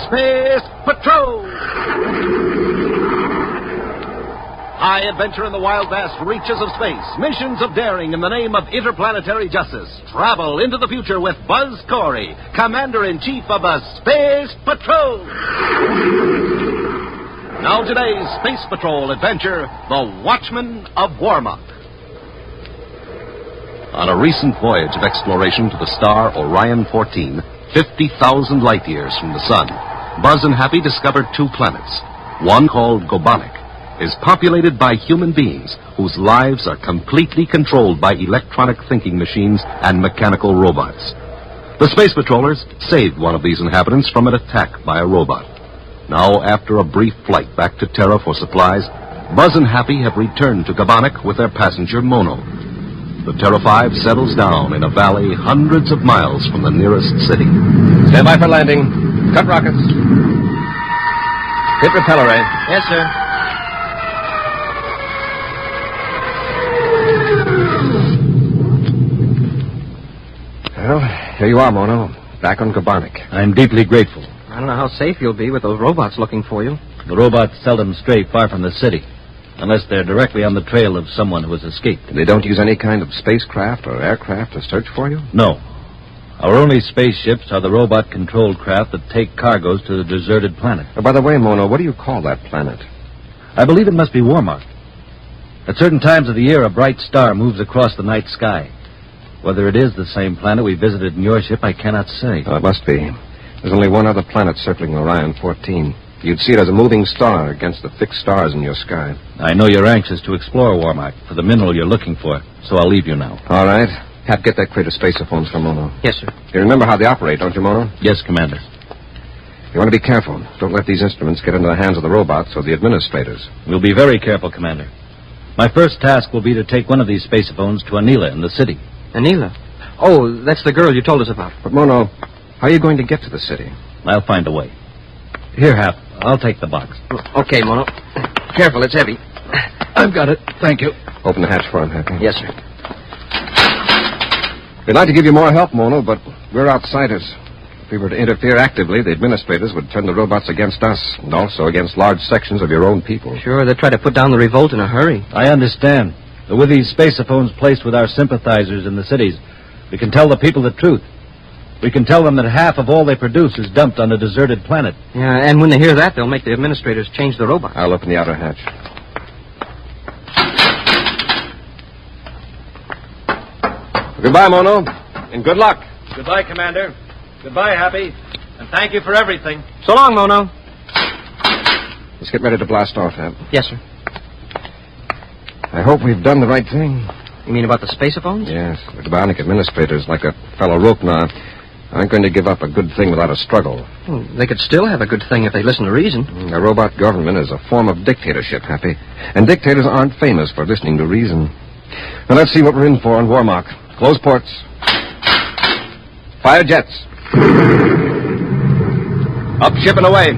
Space Patrol! High adventure in the wild, vast reaches of space. Missions of daring in the name of interplanetary justice. Travel into the future with Buzz Corry, Commander-In-Chief of the Space Patrol. Now today's Space Patrol adventure, the Watchman of Wormic. On a recent voyage of exploration to the star Orion 14, 50,000 light years from the sun, Buzz and Happy discovered two planets. One, called Wormic, is populated by human beings whose lives are completely controlled by electronic thinking machines and mechanical robots. The Space Patrollers saved one of these inhabitants from an attack by a robot. Now, after a brief flight back to Terra for supplies, Buzz and Happy have returned to Wormic with their passenger, Mono. The Terra 5 settles down in a valley hundreds of miles from the nearest city. Stand by for landing. Cut rockets. Hit repeller ray. Yes, sir. Well, here you are, Mono. Back on Wormic. I'm deeply grateful. I don't know how safe you'll be with those robots looking for you. The robots seldom stray far from the city, unless they're directly on the trail of someone who has escaped. They don't use any kind of spacecraft or aircraft to search for you? No. Our only spaceships are the robot-controlled craft that take cargoes to the deserted planet. Oh, by the way, Mono, what do you call that planet? I believe it must be Warmak. At certain times of the year, a bright star moves across the night sky. Whether it is the same planet we visited in your ship, I cannot say. Oh, it must be. There's only one other planet circling Orion 14. You'd see it as a moving star against the fixed stars in your sky. I know you're anxious to explore Warmak for the mineral you're looking for, so I'll leave you now. All right. Hap, get that crate of spacephones for Mono. Yes, sir. You remember how they operate, don't you, Mono? Yes, Commander. You want to be careful. Don't let these instruments get into the hands of the robots or the administrators. We'll be very careful, Commander. My first task will be to take one of these spacephones to Anila in the city. Anila? Oh, that's the girl you told us about. But, Mono, how are you going to get to the city? I'll find a way. Here, Hap. I'll take the box. Okay, Mono. Careful, it's heavy. I've got it. Thank you. Open the hatch for him, Happy. Yes, sir. We'd like to give you more help, Mono, but we're outsiders. If we were to interfere actively, the administrators would turn the robots against us, and also against large sections of your own people. Sure, they'd try to put down the revolt in a hurry. I understand. But with these spacephones placed with our sympathizers in the cities, we can tell the people the truth. We can tell them that half of all they produce is dumped on a deserted planet. Yeah, and when they hear that, they'll make the administrators change the robots. I'll open the outer hatch. Goodbye, Mono, and good luck. Goodbye, Commander. Goodbye, Happy. And thank you for everything. So long, Mono. Let's get ready to blast off, Hap. Yes, sir. I hope we've done the right thing. You mean about the spacephones? Yes, the bionic administrators, like that fellow Roknar, aren't going to give up a good thing without a struggle. Well, they could still have a good thing if they listen to reason. A robot government is a form of dictatorship, Happy. And dictators aren't famous for listening to reason. Now, let's see what we're in for in Warmak. Close ports. Fire jets. Up ship and away.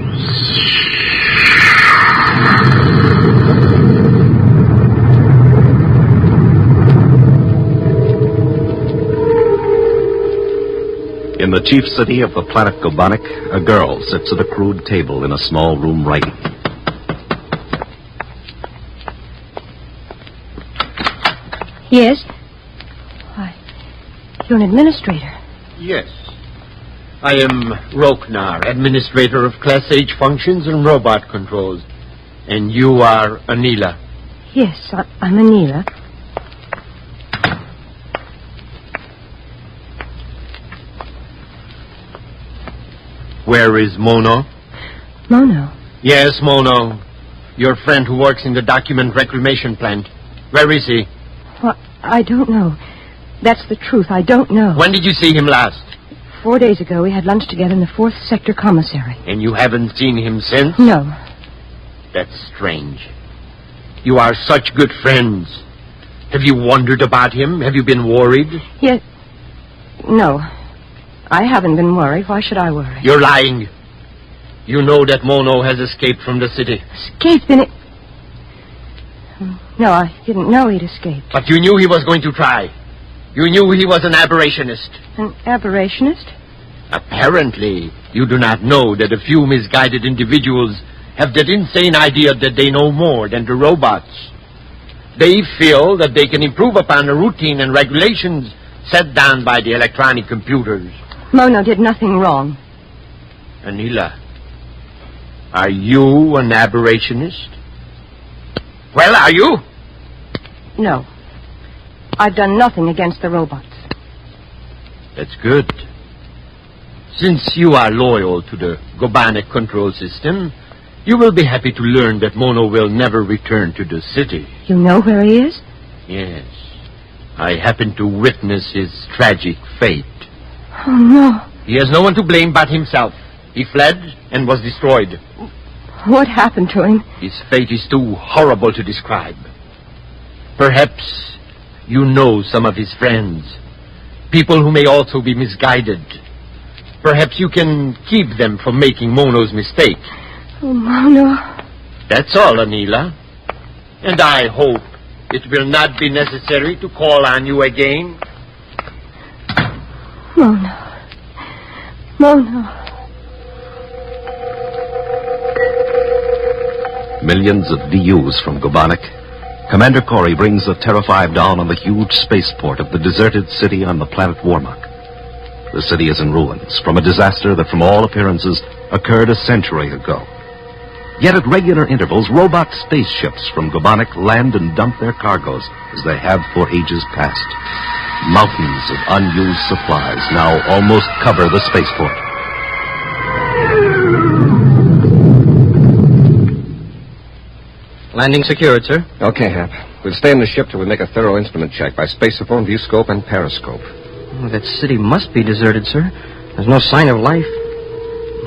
In the chief city of the planet Wormic, a girl sits at a crude table in a small room writing. Yes? Why, you're an administrator. Yes. I am Roknar, administrator of Class H functions and robot controls. And you are Anila. Yes, I'm Anila. Where is Mono? Mono. Yes, Mono. Your friend who works in the document reclamation plant. Where is he? Well, I don't know. That's the truth. I don't know. When did you see him last? 4 days ago, we had lunch together in the 4th Sector Commissary. And you haven't seen him since? No. That's strange. You are such good friends. Have you wondered about him? Have you been worried? Yes. No. I haven't been worried. Why should I worry? You're lying. You know that Mono has escaped from the city. Escaped in it? No, I didn't know he'd escaped. But you knew he was going to try. You knew he was an aberrationist. An aberrationist? Apparently, you do not know that a few misguided individuals have that insane idea that they know more than the robots. They feel that they can improve upon the routine and regulations set down by the electronic computers. Mono did nothing wrong. Anila, are you an aberrationist? Well, are you? No. I've done nothing against the robots. That's good. Since you are loyal to the Gobanic control system, you will be happy to learn that Mono will never return to the city. You know where he is? Yes. I happened to witness his tragic fate. Oh, no. He has no one to blame but himself. He fled and was destroyed. What happened to him? His fate is too horrible to describe. Perhaps you know some of his friends. People who may also be misguided. Perhaps you can keep them from making Mono's mistake. Oh, Mono. That's all, Anila. And I hope it will not be necessary to call on you again. Mono. Mono. Millions of VUs from Gobanic. Commander Corry brings the Terra 5 down on the huge spaceport of the deserted city on the planet Warmak. The city is in ruins from a disaster that, from all appearances, occurred a century ago. Yet at regular intervals, robot spaceships from Gobanic land and dump their cargoes, as they have for ages past. Mountains of unused supplies now almost cover the spaceport. Landing secured, sir. Okay, Hap. We'll stay in the ship till we make a thorough instrument check by spaceophone, viewscope, and periscope. Oh, that city must be deserted, sir. There's no sign of life.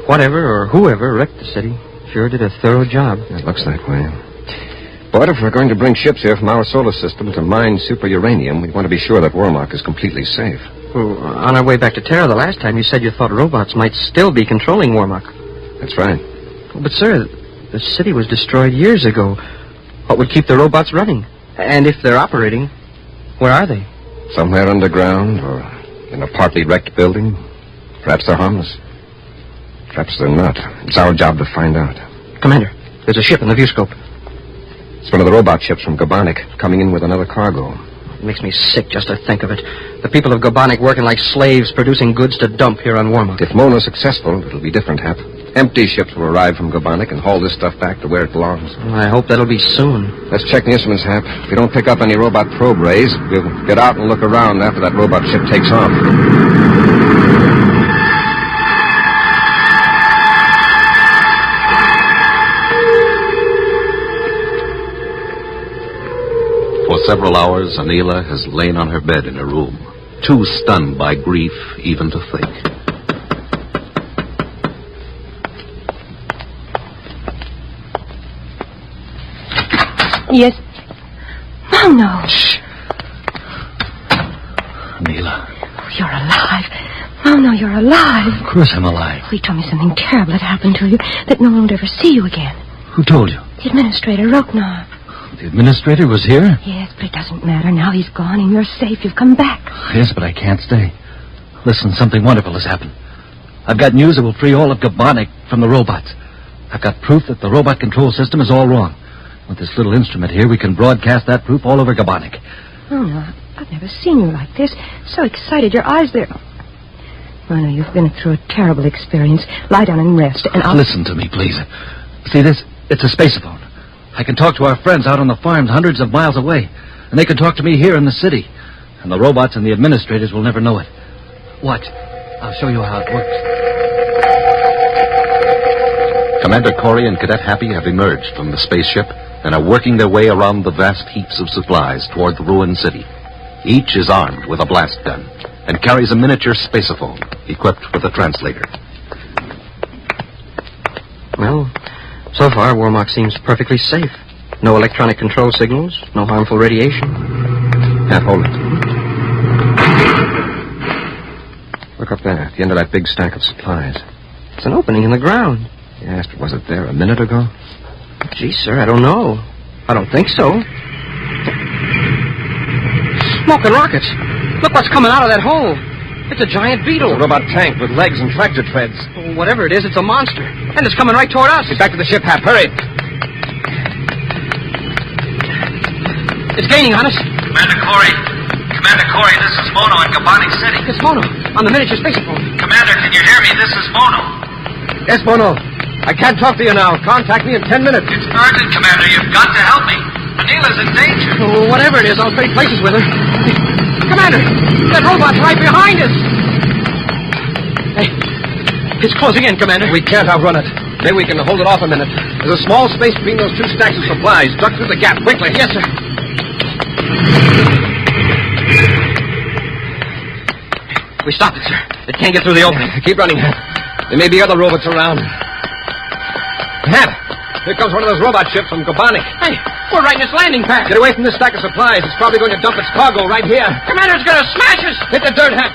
Whatever or whoever wrecked the city sure did a thorough job. It looks that way. But if we're going to bring ships here from our solar system to mine super uranium, we want to be sure that Warmak is completely safe. Well, on our way back to Terra the last time, you said you thought robots might still be controlling Warmak. That's right. But, sir, the city was destroyed years ago. What would keep the robots running? And if they're operating, where are they? Somewhere underground or in a partly wrecked building. Perhaps they're harmless. Perhaps they're not. It's our job to find out. Commander, there's a ship in the viewscope. It's one of the robot ships from Gobanic, coming in with another cargo. It makes me sick just to think of it. The people of Gobanic working like slaves, producing goods to dump here on Warmak. If Mono's successful, it'll be different, Hap. Empty ships will arrive from Gobanic and haul this stuff back to where it belongs. Well, I hope that'll be soon. Let's check the instruments, Hap. If we don't pick up any robot probe rays, we'll get out and look around after that robot ship takes off. For several hours, Anila has lain on her bed in her room, too stunned by grief even to think. Yes. Oh, no. Shh. Anila. Oh, you're alive. Oh, no, you're alive. Of course I'm alive. He told me something terrible had happened to you, that no one would ever see you again. Who told you? The administrator, Roknar. The administrator was here? Yes, but it doesn't matter. Now he's gone and you're safe. You've come back. Yes, but I can't stay. Listen, something wonderful has happened. I've got news that will free all of Gobanic from the robots. I've got proof that the robot control system is all wrong. With this little instrument here, we can broadcast that proof all over Gobanic. Oh, no, I've never seen you like this. So excited. Your eyes, they're... Oh, no, you've been through a terrible experience. Lie down and rest, and I'll... Listen to me, please. See this? It's a spaceophone. I can talk to our friends out on the farms hundreds of miles away, and they can talk to me here in the city. And the robots and the administrators will never know it. Watch. I'll show you how it works. Commander Corry and Cadet Happy have emerged from the spaceship and are working their way around the vast heaps of supplies toward the ruined city. Each is armed with a blast gun and carries a miniature spaceophone equipped with a translator. Well, so far, Warmak seems perfectly safe. No electronic control signals, no harmful radiation. Hap, hold it. Look up there, at the end of that big stack of supplies. It's an opening in the ground. Yes, but was it there a minute ago? Gee, sir, I don't know. I don't think so. Smoke and rockets. Look what's coming out of that hole. It's a giant beetle. It's a robot tank with legs and tractor treads. Whatever it is, it's a monster. And it's coming right toward us. Get back to the ship, Hap. Hurry. It's gaining on us. Commander Corry, this is Mono in Gabonic City. It's Mono, on the miniature spaceport. Commander, can you hear me? This is Mono. Yes, Mono. I can't talk to you now. Contact me in 10 minutes. It's urgent, Commander. You've got to help me. Anila's in danger. Whatever it is, I'll trade places with her. Commander, that robot's right behind us. Hey, it's closing in, Commander. We can't outrun it. Maybe we can hold it off a minute. There's a small space between those two stacks of supplies. Duck through the gap quickly. Yes, sir. We stopped it, sir. It can't get through the opening. Keep running, Hap. There may be other robots around. Hap, here comes one of those robot ships from Gabonic. Hey, we're right in its landing pad. Get away from this stack of supplies. It's probably going to dump its cargo right here. Commander, it's going to smash us. Hit the dirt, Hap.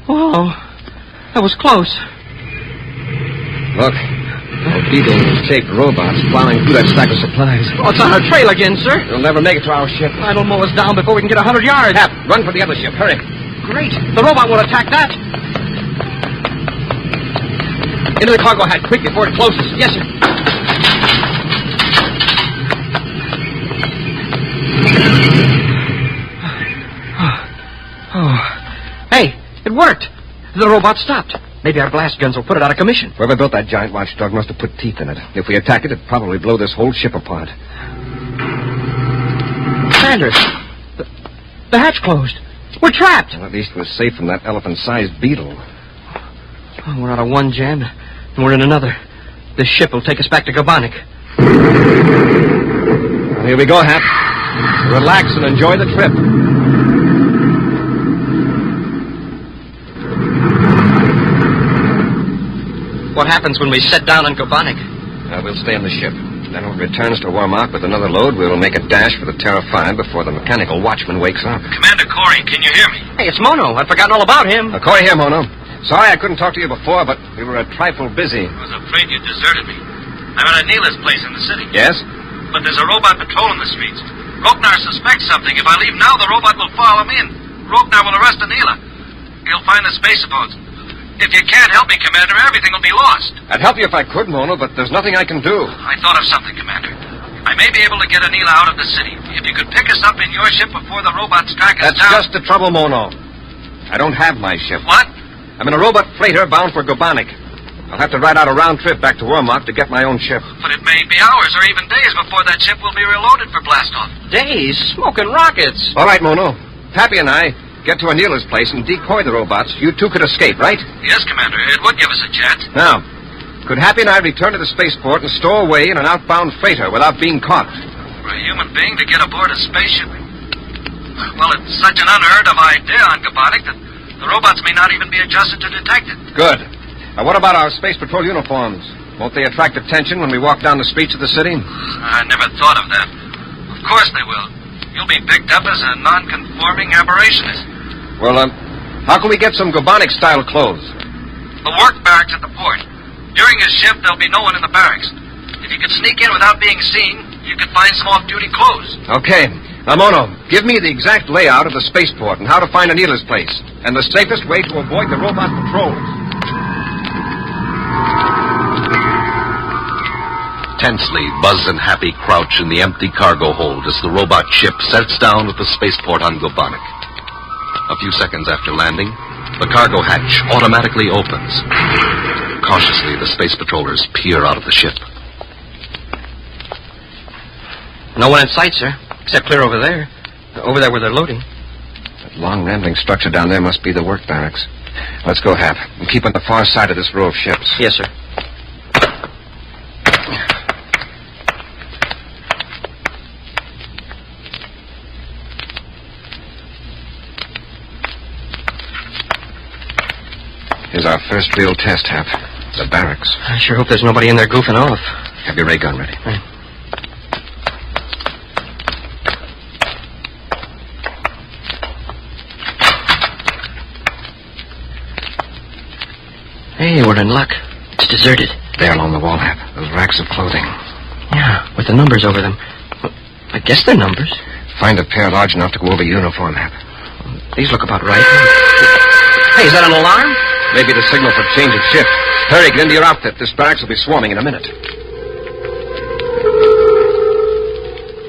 Oh, that was close. Look, beetle-shaped robots plowing through that stack of supplies. Oh, it's on our trail again, sir. It'll never make it to our ship. It'll mow us down before we can get 100 yards. Hap, run for the other ship. Hurry. Great. The robot will attack that. Into the cargo hatch, quick, before it closes. Yes, sir. Oh. Hey, it worked. The robot stopped. Maybe our blast guns will put it out of commission. Whoever built that giant watchdog must have put teeth in it. If we attack it, it'd probably blow this whole ship apart. Sanders, the hatch closed. We're trapped. Well, at least we're safe from that elephant-sized beetle. Oh, we're out of one jam, and we're in another. This ship will take us back to Gabonic. Well, here we go, Hap. Relax and enjoy the trip. What happens when we set down on Gabonic? We'll stay on the ship. Then when it returns to Warmak with another load, we'll make a dash for the Terra 5 before the mechanical watchman wakes up. Commander Corry, can you hear me? Hey, it's Mono. I'd forgotten all about him. Corry here, Mono. Sorry I couldn't talk to you before, but we were a trifle busy. I was afraid you deserted me. I'm at Anila's place in the city. Yes? But there's a robot patrolling the streets. Rognar suspects something. If I leave now, the robot will follow him in. Rognar will arrest Anila. He'll find the spaceapods. If you can't help me, Commander, everything will be lost. I'd help you if I could, Mono, but there's nothing I can do. I thought of something, Commander. I may be able to get Anila out of the city. If you could pick us up in your ship before the robots track us That's down... just the trouble, Mono. I don't have my ship. What? I'm in a robot freighter bound for Gabonic. I'll have to ride out a round trip back to Warmak to get my own ship. But it may be hours or even days before that ship will be reloaded for blastoff. Days? Smoking rockets. All right, Mono. Happy and I get to Anila's place and decoy the robots. You two could escape, right? Yes, Commander. It would give us a chance. Now, could Happy and I return to the spaceport and stow away in an outbound freighter without being caught? For a human being to get aboard a spaceship... Well, it's such an unheard of idea on Gabonic that the robots may not even be adjusted to detect it. Good. Now, what about our space patrol uniforms? Won't they attract attention when we walk down the streets of the city? I never thought of that. Of course they will. You'll be picked up as a non-conforming aberrationist. Well, how can we get some Gabonic-style clothes? The work barracks at the port. During his shift, there'll be no one in the barracks. If you could sneak in without being seen, you could find some off-duty clothes. Okay. Now, Mono, give me the exact layout of the spaceport and how to find Anila's place, and the safest way to avoid the robot patrols. Tensely, Buzz and Happy crouch in the empty cargo hold as the robot ship sets down at the spaceport on Gabonic. A few seconds after landing, the cargo hatch automatically opens. Cautiously, the space patrollers peer out of the ship. No one in sight, sir. Except clear over there. Over there where they're loading. That long, rambling structure down there must be the work barracks. Let's go, Hap, and keep on the far side of this row of ships. Yes, sir. Here's our first real test, Hap. The barracks. I sure hope there's nobody in there goofing off. Have your ray gun ready. Right. Hey, we're in luck. It's deserted. there along the wall, Hap. Those racks of clothing. Yeah, with the numbers over them. Well, I guess they're numbers. Find a pair large enough to go over uniform, Hap. These look about right. Hey, is that an alarm? Maybe the signal for change of shift. Hurry, get into your outfit. This barracks will be swarming in a minute.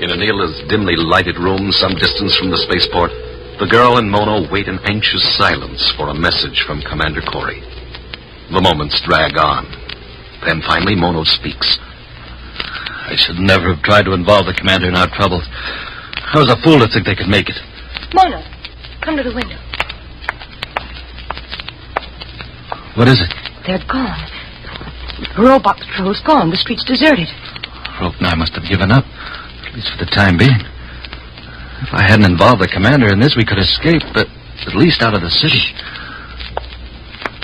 In Anila's dimly lighted room some distance from the spaceport, the girl and Mono wait in anxious silence for a message from Commander Corry. The moments drag on. Then finally Mono speaks. I should never have tried to involve the commander in our troubles. I was a fool to think they could make it. Mono, come to the window. What is it? They're gone. The robot patrol's gone. The street's deserted. Roknar must have given up, at least for the time being. If I hadn't involved the commander in this, we could escape, but at least out of the city.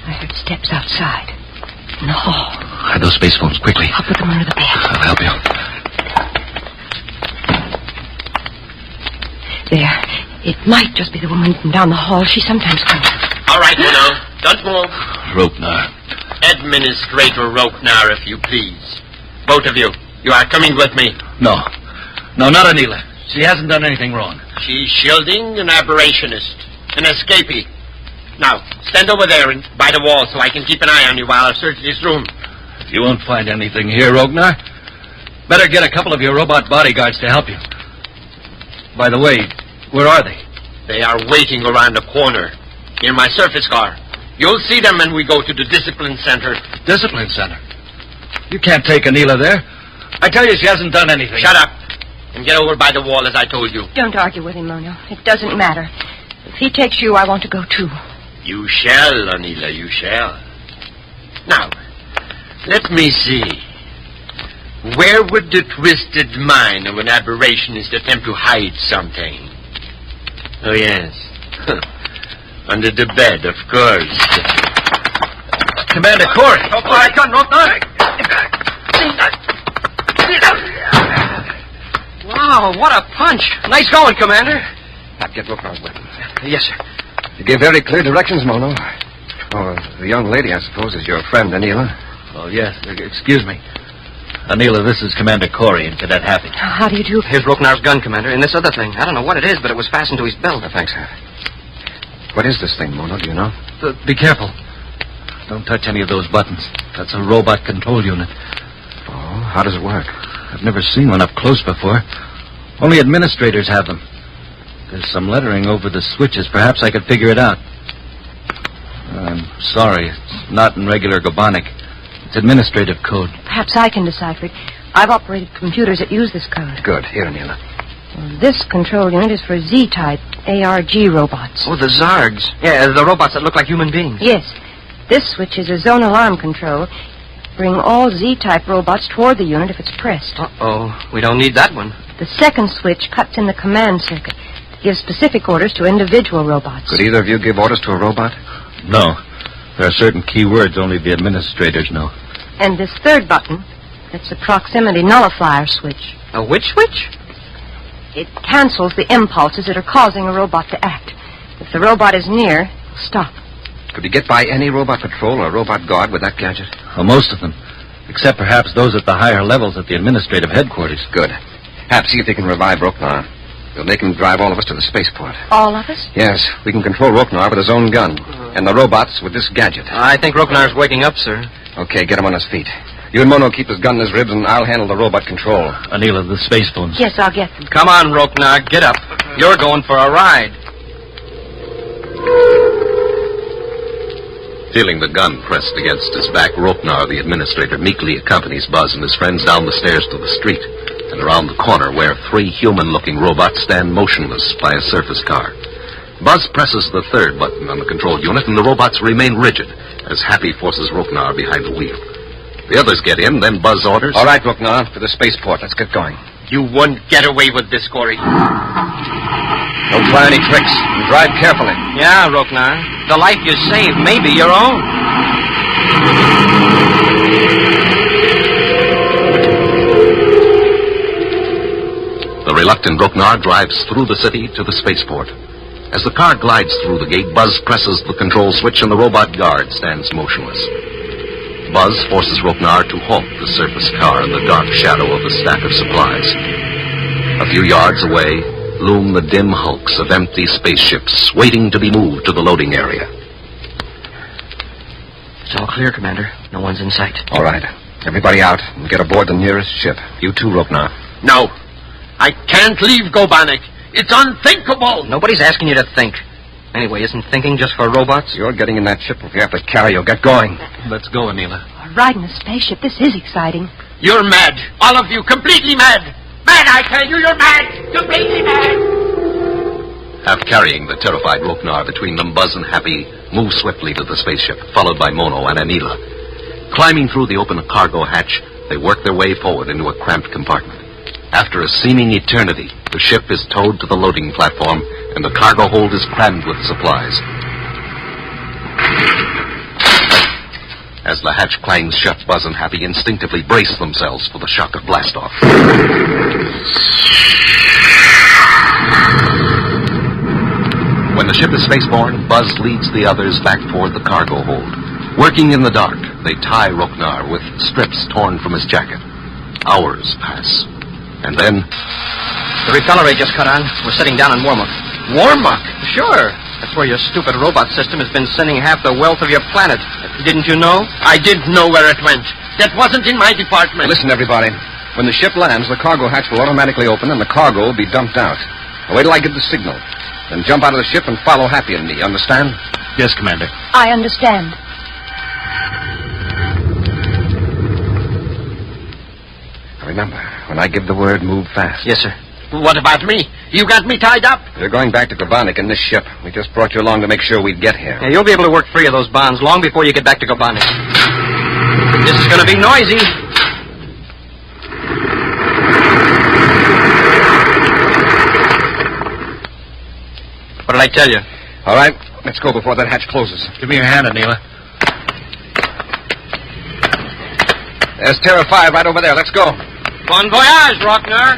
I heard steps outside. In the hall. Hide those space phones quickly. I'll put them under the bed. I'll help you. There. It might just be the woman from down the hall. She sometimes comes. All right, Mono. Don't move. Roknar. Administrator Roknar, if you please. Both of you. You are coming with me. No. No, not Anila. She hasn't done anything wrong. She's shielding an aberrationist. An escapee. Now, stand over there and by the wall so I can keep an eye on you while I search this room. You won't find anything here, Roknar. Better get a couple of your robot bodyguards to help you. By the way, where are they? They are waiting around the corner. Near my surface car. You'll see them when we go to the discipline center. Discipline center? You can't take Anila there. I tell you she hasn't done anything. Shut up. And get over by the wall as I told you. Don't argue with him, Mono. It doesn't matter. If he takes you, I want to go too. You shall, Anila, you shall. Now, let me see. Where would the twisted mind of an aberrationist attempt to hide something? Oh, yes. Under the bed, of course. Commander Corry. Oh, my gun, Roknar. Wow, what a punch. Nice going, Commander. Hap, get Roknar's weapon. Yes, sir. You gave very clear directions, Mono. Oh, the young lady, I suppose, is your friend, Anila. Oh, yes. Excuse me. Anila, this is Commander Corry and Cadet Happy. How do you do? Here's Roknar's gun, Commander, and this other thing. I don't know what it is, but it was fastened to his belt. Thanks, Hap. What is this thing, Mono? Do you know? Be careful. Don't touch any of those buttons. That's a robot control unit. Oh, how does it work? I've never seen one up close before. Only administrators have them. There's some lettering over the switches. Perhaps I could figure it out. I'm sorry. It's not in regular Gobonic. It's administrative code. Perhaps I can decipher it. I've operated computers that use this code. Good. Here, Anila. This control unit is for Z-type ARG robots. Oh, the Zargs. Yeah, the robots that look like human beings. Yes. This switch is a zone alarm control. Bring all Z-type robots toward the unit if it's pressed. Uh-oh. We don't need that one. The second switch cuts in the command circuit. It gives specific orders to individual robots. Could either of you give orders to a robot? No. There are certain key words only the administrators know. And this third button, it's a proximity nullifier switch. A which switch? It cancels the impulses that are causing a robot to act. If the robot is near, it'll stop. Could you get by any robot patrol or robot guard with that gadget? Well, most of them. Except perhaps those at the higher levels at the administrative headquarters. Good. Hap, see if they can revive Roknar. We'll make him drive all of us to the spaceport. All of us? Yes, we can control Roknar with his own gun. And the robots with this gadget. I think Roknar's waking up, sir. Okay, get him on his feet. You and Mono keep his gun in his ribs, and I'll handle the robot control. Anila, the space phones. Yes, I'll get them. Come on, Roknar, get up. You're going for a ride. Feeling the gun pressed against his back, Roknar, the administrator, meekly accompanies Buzz and his friends down the stairs to the street and around the corner where three human-looking robots stand motionless by a surface car. Buzz presses the third button on the control unit, and the robots remain rigid as Happy forces Roknar behind the wheel. The others get in, then Buzz orders... All right, Roknar, for the spaceport. Let's get going. You won't get away with this, Corry. Don't try any tricks. And drive carefully. Yeah, Roknar. The life you saved may be your own. The reluctant Roknar drives through the city to the spaceport. As the car glides through the gate, Buzz presses the control switch and the robot guard stands motionless. Buzz forces Roknar to halt the surface car in the dark shadow of a stack of supplies. A few yards away loom the dim hulks of empty spaceships waiting to be moved to the loading area. It's all clear, Commander. No one's in sight. All right. Everybody out and get aboard the nearest ship. You too, Roknar. No. I can't leave Gobanek. It's unthinkable. Nobody's asking you to think. Anyway, isn't thinking just for robots? You're getting in that ship. If you have to carry, you'll get going. Let's go, Anila. Riding a spaceship, this is exciting. You're mad. All of you. Completely mad. Mad, I tell you. You're mad. Completely mad. Half carrying the terrified Roknar between them, Buzz and Happy move swiftly to the spaceship, followed by Mono and Anila. Climbing through the open cargo hatch, they work their way forward into a cramped compartment. After a seeming eternity, the ship is towed to the loading platform, and the cargo hold is crammed with supplies. As the hatch clangs shut, Buzz and Happy instinctively brace themselves for the shock of blastoff. When the ship is spaceborne, Buzz leads the others back toward the cargo hold. Working in the dark, they tie Roknar with strips torn from his jacket. Hours pass. And then... The repeller ray just cut on. We're sitting down on Warmak. Warmak? Sure. That's where your stupid robot system has been sending half the wealth of your planet. Didn't you know? I didn't know where it went. That wasn't in my department. Listen, everybody. When the ship lands, the cargo hatch will automatically open and the cargo will be dumped out. Now, wait till I give the signal. Then jump out of the ship and follow Happy and me. Understand? Yes, Commander. I understand. Remember, when I give the word, move fast. Yes, sir. What about me? You got me tied up. You're going back to Gobanek in this ship. We just brought you along to make sure we'd get here. Yeah, you'll be able to work free of those bonds long before you get back to Gobanek. This is going to be noisy. What did I tell you? All right, let's go before that hatch closes. Give me your hand, Anila. There's Terra 5 right over there. Let's go. Bon voyage, Roknar.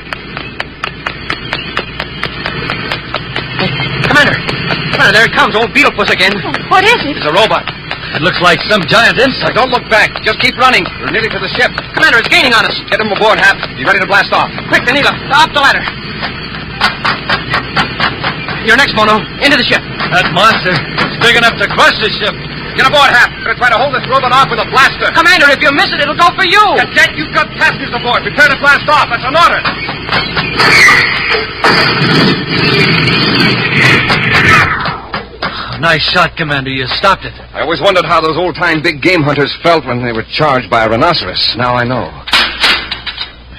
Commander, there it comes. Old Beetlepuss again. What is it? It's a robot. It looks like some giant insect. Don't look back. Just keep running. We're nearly to the ship. Commander, it's gaining on us. Get him aboard, Hap. Be ready to blast off. Quick, Anila. Up the ladder. You're next, Mono. Into the ship. That monster is big enough to crush this ship. Get aboard, Hap. We're going to try to hold this robot off with a blaster. Commander, if you miss it, it'll go for you. Cadet, you've got passengers aboard. Prepare to blast off. That's an order. Nice shot, Commander. You stopped it. I always wondered how those old-time big game hunters felt when they were charged by a rhinoceros. Now I know.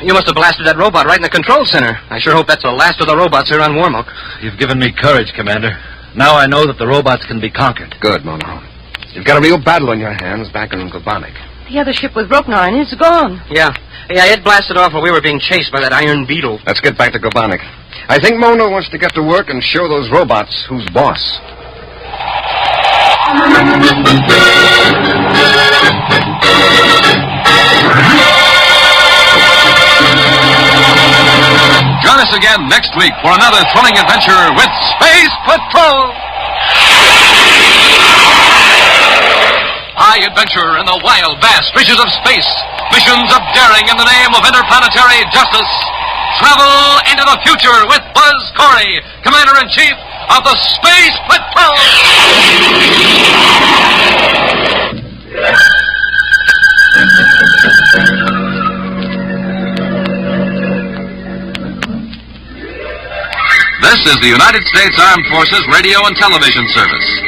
You must have blasted that robot right in the control center. I sure hope that's the last of the robots here on Warmak. You've given me courage, Commander. Now I know that the robots can be conquered. Good, Mono. You've got a real battle on your hands back in Gobanek. The other ship with Roknar and it's gone. Yeah, it blasted off while we were being chased by that iron beetle. Let's get back to Gobanek. I think Mono wants to get to work and show those robots who's boss. Join us again next week for another thrilling adventure with Space Patrol. High adventure in the wild, vast reaches of space. Missions of daring in the name of interplanetary justice. Travel into the future with Buzz Corry, Commander-In-Chief of the Space Patrol. This is the United States Armed Forces Radio and Television Service.